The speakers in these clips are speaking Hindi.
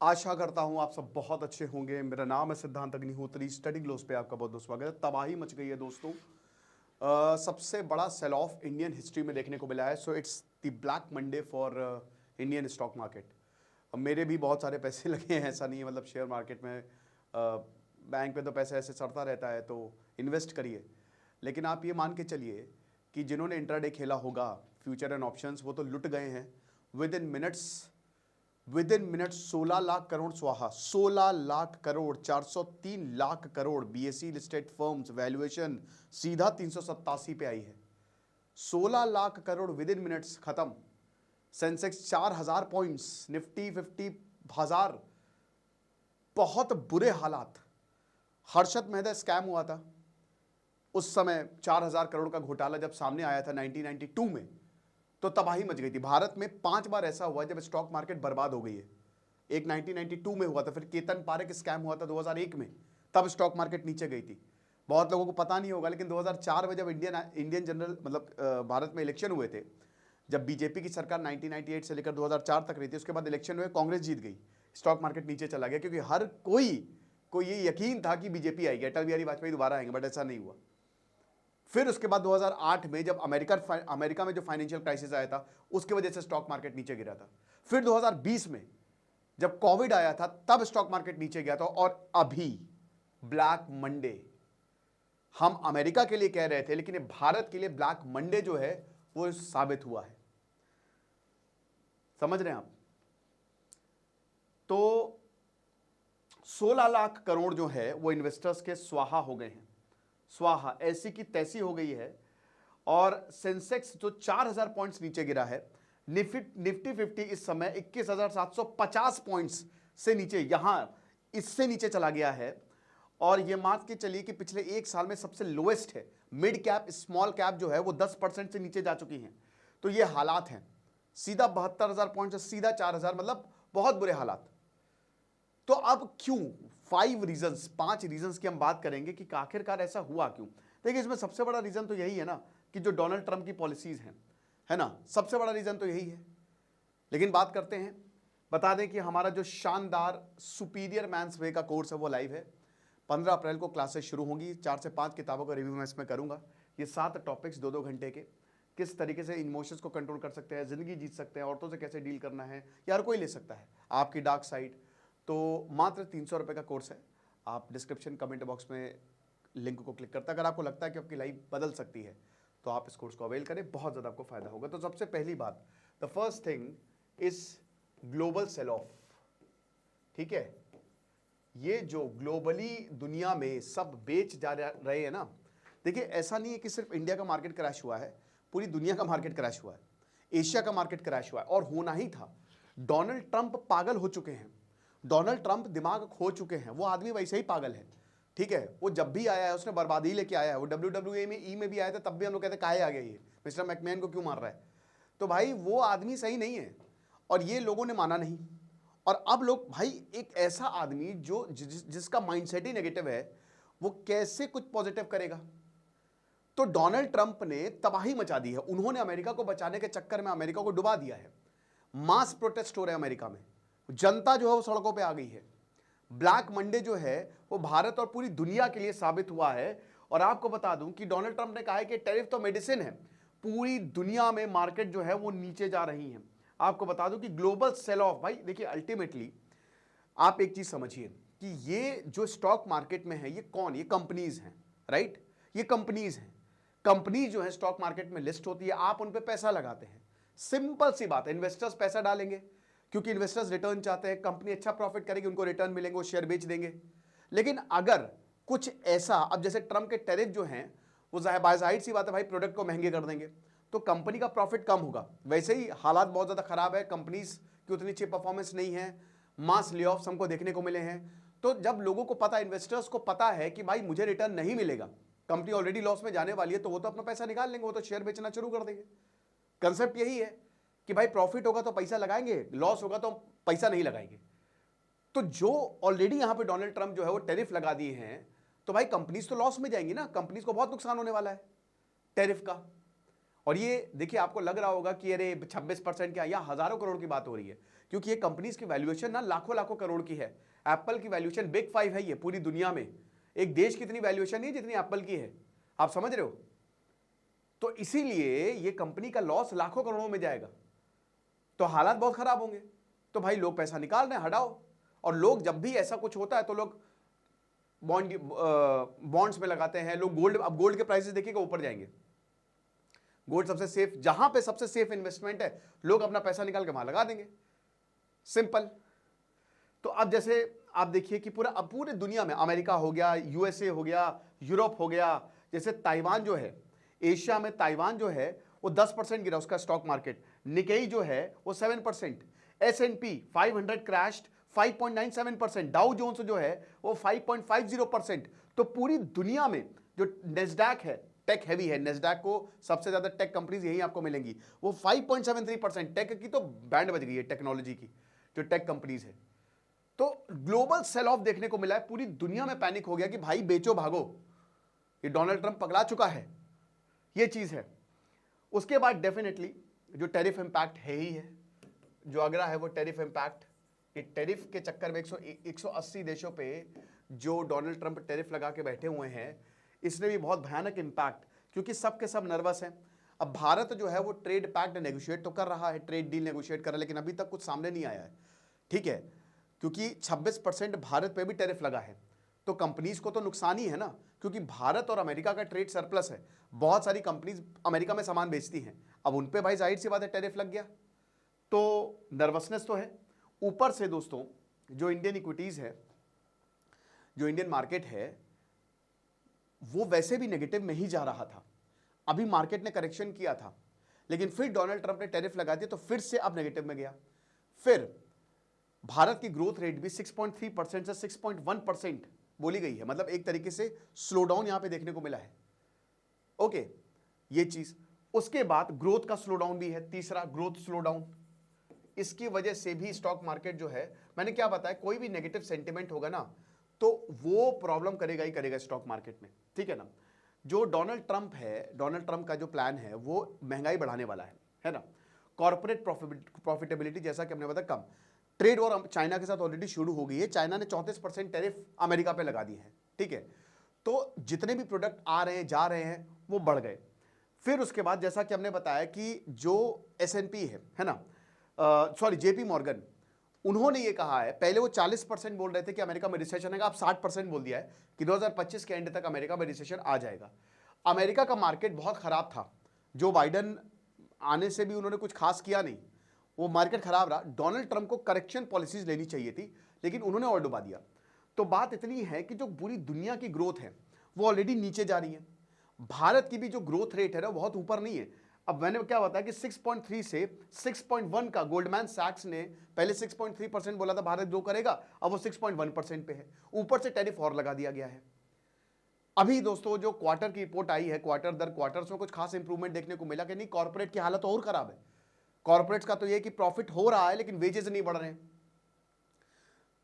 आशा करता हूं आप सब बहुत अच्छे होंगे। मेरा नाम है सिद्धांत अग्निहोत्री। स्टडी ग्लोस पे आपका बहुत बहुत स्वागत है। तबाही मच गई है दोस्तों। सबसे बड़ा सेल ऑफ इंडियन हिस्ट्री में देखने को मिला है। So it's the black Monday for Indian stock market. मेरे भी बहुत सारे पैसे लगे हैं, ऐसा नहीं है, मतलब शेयर मार्केट में बैंक में तो पैसे ऐसे सड़ता रहता है, तो इन्वेस्ट करिए। लेकिन आप ये मान के चलिए कि जिन्होंने इंट्राडे खेला होगा फ्यूचर एंड ऑप्शंस, वो तो लुट गए हैं। Within minutes 16 lakh crore स्वाहा। 16 lakh crore, 403 lakh crore BSE listed firms valuation सीधा 387 पे आई है। 16 lakh crore within minutes खत्म। सेंसेक्स 4000 पॉइंट्स, निफ्टी 50,000। बहुत बुरे हालात। हर्षद मेहता स्कैम हुआ था उस समय, 4000 करोड़ का घोटाला जब सामने आया था 1992 में, तो तबाही मच गई थी। भारत में 5 बार ऐसा हुआ जब स्टॉक मार्केट बर्बाद हो गई है। एक 1992 में हुआ था, फिर केतन पारेख स्कैम हुआ था 2001 में, तब स्टॉक मार्केट नीचे गई थी। बहुत लोगों को पता नहीं होगा, लेकिन 2004 में जब इंडियन जनरल मतलब भारत में इलेक्शन हुए थे, जब बीजेपी की सरकार 1998 से लेकर 2004 तक रही थी, उसके बाद इलेक्शन हुए, कांग्रेस जीत गई, स्टॉक मार्केट नीचे चला गया, क्योंकि हर कोई को ये यकीन था कि बीजेपी आएगी, अटल बिहारी वाजपेयी दोबारा आएंगे, बट ऐसा नहीं हुआ। फिर उसके बाद 2008 में जब अमेरिका में जो फाइनेंशियल क्राइसिस आया था, उसकी वजह से स्टॉक मार्केट नीचे गिरा था। फिर 2020 में जब कोविड आया था, तब स्टॉक मार्केट नीचे गया था। और अभी ब्लैक मंडे, हम अमेरिका के लिए कह रहे थे, लेकिन भारत के लिए ब्लैक मंडे जो है वो साबित हुआ है। समझ रहे हैं आप? तो 16 लाख करोड़ जो है वो इन्वेस्टर्स के स्वाहा हो गए हैं। स्वाहा, ऐसी की तैसी हो गई है। और सेंसेक्स जो 4000 पॉइंट्स नीचे गिरा है, निफ्टी 50 इस समय 21,750 पॉइंट्स से नीचे, यहां इससे नीचे चला गया है। और यह मान के चलिए कि पिछले एक साल में सबसे लोएस्ट है। मिड कैप, स्मॉल कैप जो है वो 10% से नीचे जा चुकी हैं। तो ये हालात हैं। सीधा 72,000 पॉइंट से सीधा 4000, मतलब बहुत बुरे हालात। तो अब क्यों? 5 रीजंस की हम बात करेंगे कि आखिरकार ऐसा हुआ क्यों। देखिए, इसमें सबसे बड़ा रीजन तो यही है ना कि जो डोनाल्ड ट्रंप की पॉलिसीज हैं, है ना, सबसे बड़ा रीजन तो यही है। लेकिन बात करते हैं, बता दें कि हमारा जो शानदार सुपीरियर मैन्स वे का कोर्स है वो लाइव है। 15 अप्रैल को क्लासेस शुरू होंगी। 4 से 5 किताबों का रिव्यू मैं इसमें करूंगा। ये 7 टॉपिक्स 2-2 घंटे के, किस तरीके से इमोशंस को कंट्रोल कर सकते हैं, जिंदगी जीत सकते हैं, औरतों से कैसे डील करना है, या हर कोई ले सकता है, आपकी डार्क साइड। तो मात्र 300 रुपये का कोर्स है। आप डिस्क्रिप्शन कमेंट बॉक्स में लिंक को क्लिक करते हैं। अगर आपको लगता है कि आपकी लाइफ बदल सकती है, तो आप इस कोर्स को अवेल करें, बहुत ज़्यादा आपको फायदा होगा। तो सबसे पहली बात, the first thing is global cell of. ठीक है, ये जो ग्लोबली दुनिया में सब बेच जा रहे हैं ना, देखिए ऐसा नहीं है कि सिर्फ इंडिया का मार्केट क्रैश हुआ है, पूरी दुनिया का मार्केट क्रैश हुआ है, एशिया का मार्केट क्रैश हुआ है, और होना ही था। डोनाल्ड ट्रंप पागल हो चुके हैं। डोनाल्ड ट्रंप दिमाग खो चुके हैं। वो आदमी वैसे ही पागल है। ठीक है, वो जब भी आया है उसने बर्बादी लेके आया है। वो WWE में भी आया था, तब भी हम लोग कहते काहे आ गया ये, मिस्टर मैकमैन को क्यों मार रहा है। तो भाई वो आदमी सही नहीं है, और ये लोगों ने माना नहीं। और अब लोग, भाई एक ऐसा आदमी जो जिसका माइंडसेट ही नेगेटिव है, वो कैसे कुछ पॉजिटिव करेगा। तो डोनाल्ड ट्रंप ने तबाही मचा दी है। उन्होंने अमेरिका को बचाने के चक्कर में अमेरिका को डुबा दिया है। मास प्रोटेस्ट हो रहे हैं अमेरिका में, जनता जो है वो सड़कों पे आ गई है। ब्लैक मंडे जो है वो भारत और पूरी दुनिया के लिए साबित हुआ है। और आपको बता दूं कि डोनाल्ड ट्रंप ने कहा है कि टैरिफ तो मेडिसिन है। पूरी दुनिया में मार्केट जो है वो नीचे जा रही है। आपको बता दूं कि ग्लोबल सेल ऑफ, भाई देखिए अल्टीमेटली आप एक चीज समझिए कि ये जो स्टॉक मार्केट में है, ये कौन, ये कंपनीज हैं, राइट। ये कंपनीज हैं। कंपनी जो है स्टॉक मार्केट में लिस्ट होती है, आप उन पे पैसा लगाते हैं। सिंपल सी बात है, इन्वेस्टर्स पैसा डालेंगे क्योंकि इन्वेस्टर्स रिटर्न चाहते हैं। कंपनी अच्छा प्रॉफिट करेगी, उनको रिटर्न मिलेंगे, वो शेयर बेच देंगे। लेकिन अगर कुछ ऐसा, अब जैसे ट्रंप के टैरिफ जो हैं वो जाहिर सी बात है भाई, प्रोडक्ट को महंगे कर देंगे, तो कंपनी का प्रॉफिट कम होगा। वैसे ही हालात बहुत ज्यादा खराब है, कंपनीज की उतनी अच्छी परफॉर्मेंस नहीं है, मास ले ऑफ्स हमको देखने को मिले हैं। तो जब लोगों को पता, इन्वेस्टर्स को पता है कि भाई मुझे रिटर्न नहीं मिलेगा, कंपनी ऑलरेडी लॉस में जाने वाली है, तो वो तो अपना पैसा निकाल लेंगे, वो तो शेयर बेचना शुरू कर देंगे। कंसेप्ट यही है कि भाई प्रॉफिट होगा तो पैसा लगाएंगे, लॉस होगा तो पैसा नहीं लगाएंगे। तो जो ऑलरेडी यहां पे डोनाल्ड ट्रंप जो है वो टैरिफ लगा दिए हैं, तो भाई कंपनीज तो लॉस में जाएंगी ना, कंपनीज को बहुत नुकसान होने वाला है टैरिफ का। और ये देखिए आपको लग रहा होगा कि अरे 26% क्या, या हजारों करोड़ की बात हो रही है, क्योंकि ये कंपनीज की वैल्यूएशन ना लाखों लाखों करोड़ की है। एप्पल की वैल्यूएशन बिग 5 है ये पूरी दुनिया में, एक देश की इतनी वैल्यूएशन नहीं जितनी एप्पल की है, आप समझ रहे हो। तो इसीलिए ये कंपनी का लॉस लाखों करोड़ों में जाएगा, तो हालात बहुत खराब होंगे। तो भाई लोग पैसा निकाल रहे हैं, हटाओ। और लोग जब भी ऐसा कुछ होता है तो लोग बॉन्ड्स में लगाते हैं, लोग गोल्ड, अब गोल्ड के प्राइसेस देखिएगा ऊपर जाएंगे। गोल्ड सबसे सेफ, जहां पे सबसे सेफ इन्वेस्टमेंट है, लोग अपना पैसा निकाल के वहां लगा देंगे, सिंपल। तो अब जैसे आप देखिए कि पूरे दुनिया में, अमेरिका हो गया, यूएसए हो गया, यूरोप हो गया, जैसे ताइवान जो है, एशिया में ताइवान जो है वो 10% गिरा उसका स्टॉक मार्केट। निकेई जो है वो 7%, S&P 500 क्रैश्ड 5.97%, डाउ जोन्स जो है वो 5.50%। तो पूरी दुनिया में जो नेस्डैक है, टेक हैवी है, नेस्डैक को सबसे ज्यादा टेक कंपनीज यही आपको मिलेंगी, वो 5.73%। टेक की तो बैंड बज गई है, टेक्नोलॉजी की जो टेक कंपनीज है। तो ग्लोबल सेल ऑफ देखने को मिला है, पूरी दुनिया में पैनिक हो गया कि भाई बेचो भागो, ये डोनाल्ड ट्रंप पगला चुका है, ये चीज है। उसके बाद डेफिनेटली जो टैरिफ इंपैक्ट है ही है, जो अगला है वो टैरिफ इंपैक्ट। ये टैरिफ के चक्कर में 180 देशों पे जो डोनाल्ड ट्रंप टैरिफ लगा के बैठे हुए हैं, इसने भी बहुत भयानक इंपैक्ट, क्योंकि सब के सब नर्वस हैं। अब भारत जो है वो ट्रेड पैक्ट नेगोशिएट तो कर रहा है, ट्रेड डील नेगोशिएट कर रहा है, लेकिन अभी तक कुछ सामने नहीं आया है, ठीक है, क्योंकि 26% भारत पे भी टैरिफ लगा है। तो कंपनीज को तो नुकसान ही है ना, क्योंकि भारत और अमेरिका का ट्रेड सरप्लस है, बहुत सारी कंपनीज अमेरिका में सामान बेचती हैं, अब उन पे भाई जाहिर सी बात है टैरिफ लग गया, तो नर्वसनेस तो है। ऊपर से दोस्तों जो इंडियन इक्विटीज है, जो इंडियन मार्केट है, वो वैसे भी नेगेटिव में ही जा रहा था। अभी मार्केट ने करेक्शन किया था, लेकिन फिर डोनाल्ड ट्रंप ने टैरिफ लगा दिया तो फिर से अब नेगेटिव में गया। फिर भारत की ग्रोथ रेट भी 6.3% से 6.1% बोली गई है, मतलब एक तरीके से स्लो डाउन यहां पे देखने को मिला है। ओके, ये चीज। उसके बाद ग्रोथ का स्लो डाउन भी है, तीसरा ग्रोथ स्लो डाउन। इसकी वजह से भी स्टॉक मार्केट जो है, मैंने क्या बताया, कोई भी नेगेटिव सेंटिमेंट होगा ना तो वो प्रॉब्लम करेगा ही करेगा स्टॉक मार्केट में, ठीक है ना। जो डोनाल्ड ट्रंप है, डोनाल्ड ट्रंप का जो प्लान है वो महंगाई बढ़ाने वाला है ना। कॉर्पोरेट प्रॉफिटेबिलिटी जैसा कि हमने बताया कम। ट्रेड वॉर चाइना के साथ ऑलरेडी शुरू हो गई है, चाइना ने 34% टैरिफ अमेरिका पे लगा दी है, ठीक है। तो जितने भी प्रोडक्ट आ रहे हैं जा रहे हैं वो बढ़ गए। फिर उसके बाद जैसा कि हमने बताया कि जो S&P है ना, सॉरी JP मॉर्गन, उन्होंने ये कहा है, पहले वो 40% बोल रहे थे कि अमेरिका में रिसेशन आएगा, अब 60% बोल दिया है कि 2025 के एंड तक अमेरिका में रिसेशन आ जाएगा। अमेरिका का मार्केट बहुत खराब था, जो बाइडन आने से भी उन्होंने कुछ खास किया नहीं, वो मार्केट खराब रहा। डोनाल्ड ट्रंप को करेक्शन पॉलिसीज लेनी चाहिए थी, लेकिन उन्होंने और डुबा दिया। तो बात इतनी है कि जो पूरी दुनिया की ग्रोथ है वो ऑलरेडी नीचे जा रही है, भारत की भी जो ग्रोथ रेट है ना बहुत ऊपर नहीं है। अब मैंने क्या बताया कि 6.3 से 6.1 का गोल्डमैन सैक्स ने पहले 6.3% बोला था भारत ग्रो करेगा, अब वो 6.1% पे है, ऊपर से टैरिफ और लगा दिया गया है। अभी दोस्तों जो क्वार्टर की रिपोर्ट आई है, क्वार्टर दर क्वार्टर में कुछ खास इंप्रूवमेंट देखने को मिला कि नहीं, कॉर्पोरेट की हालत और खराब है। कॉर्पोरेट्स का तो ये कि प्रॉफिट हो रहा है लेकिन वेजेस नहीं बढ़ रहे हैं।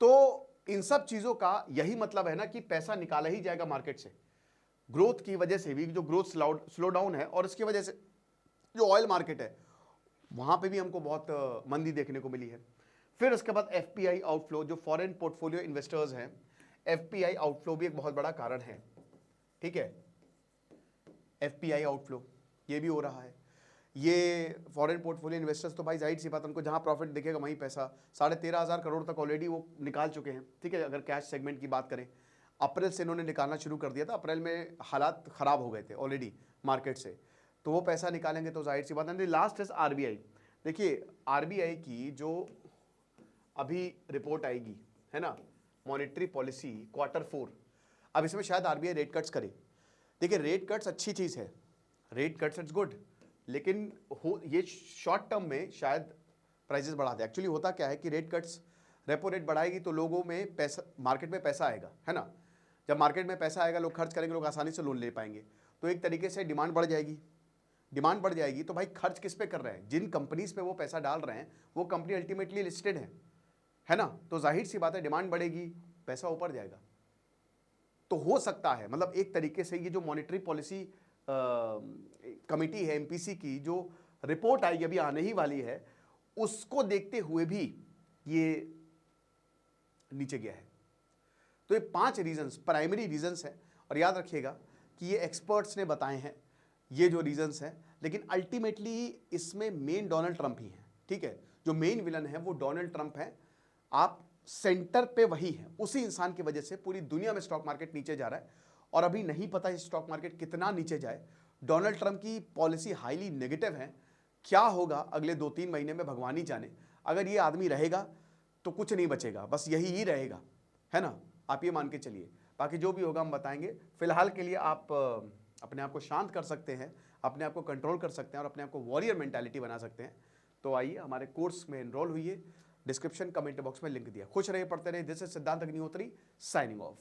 तो इन सब चीजों का यही मतलब है ना कि पैसा निकाला ही जाएगा मार्केट से, ग्रोथ की वजह से भी, जो ग्रोथ स्लो डाउन है, और इसकी वजह से जो ऑयल मार्केट है वहां पे भी हमको बहुत मंदी देखने को मिली है। फिर उसके बाद FPI आउटफ्लो, जो फॉरेन पोर्टफोलियो इन्वेस्टर्स हैं, FPI आउटफ्लो भी एक बहुत बड़ा कारण है, ठीक है। FPI आउटफ्लो ये भी हो रहा है। ये फॉरेन पोर्टफोलियो इन्वेस्टर्स तो भाई जाहिर सी बात, उनको जहां प्रॉफिट दिखेगा वहीं पैसा, 13,500 करोड़ तक ऑलरेडी वो निकाल चुके हैं, ठीक है। अगर कैश सेगमेंट की बात करें, अप्रैल से इन्होंने निकालना शुरू कर दिया था, अप्रैल में हालात खराब हो गए थे ऑलरेडी मार्केट से, तो वो पैसा निकालेंगे तो जाहिर सी बात है। Last is RBI। देखिए RBI की जो अभी रिपोर्ट आएगी है ना, मॉनेटरी पॉलिसी Q4, अब इसमें शायद RBI रेट कट्स करे। देखिए रेट कट्स अच्छी चीज़ है, रेट कट्स इट्स गुड, लेकिन ये शॉर्ट टर्म में शायद प्राइसेस बढ़ा दे। एक्चुअली होता क्या है कि रेट कट्स, रेपो रेट बढ़ाएगी तो लोगों में पैसा, मार्केट में पैसा आएगा, है ना। जब मार्केट में पैसा आएगा, लोग खर्च करेंगे, लोग आसानी से लोन ले पाएंगे, तो एक तरीके से डिमांड बढ़ जाएगी। डिमांड बढ़ जाएगी तो भाई खर्च किस पे कर रहे हैं, जिन कंपनीज पे वो पैसा डाल रहे हैं वो कंपनी अल्टीमेटली लिस्टेड है ना। तो जाहिर सी बात है डिमांड बढ़ेगी, पैसा ऊपर जाएगा। तो हो सकता है, मतलब एक तरीके से ये जो मॉनेटरी पॉलिसी कमेटी है एमपीसी की, जो रिपोर्ट आएगी अभी आने ही वाली है, उसको देखते हुए भी ये नीचे गया है। तो ये 5 रीजंस प्राइमरी रीजंस हैं, और याद रखिएगा कि ये एक्सपर्ट्स ने बताए हैं ये जो रीजंस हैं, लेकिन अल्टीमेटली इसमें मेन डोनाल्ड ट्रंप ही हैं। ठीक है, जो मेन विलन है वो डोनाल्ड ट्रंप है। आप सेंटर पे वही है, उसी इंसान की वजह से पूरी दुनिया में स्टॉक मार्केट नीचे जा रहा है, और अभी नहीं पता स्टॉक मार्केट कितना नीचे जाए। डोनाल्ड ट्रंप की पॉलिसी हाईली नेगेटिव है। क्या होगा अगले 2-3 महीने में भगवान ही जाने। अगर ये आदमी रहेगा तो कुछ नहीं बचेगा, बस यही ही रहेगा, है ना, आप ये मान के चलिए। बाकी जो भी होगा हम बताएंगे। फिलहाल के लिए आप अपने आप को शांत कर सकते हैं, अपने आप को कंट्रोल कर सकते हैं, और अपने आप को वॉरियर मेंटालिटी बना सकते हैं। तो आइए हमारे कोर्स में एनरोल हुई है, डिस्क्रिप्शन कमेंट बॉक्स में लिंक दिया। खुश रहिए, पढ़ते रहिए। दिस इज सिद्धांत अग्निहोत्री साइनिंग ऑफ।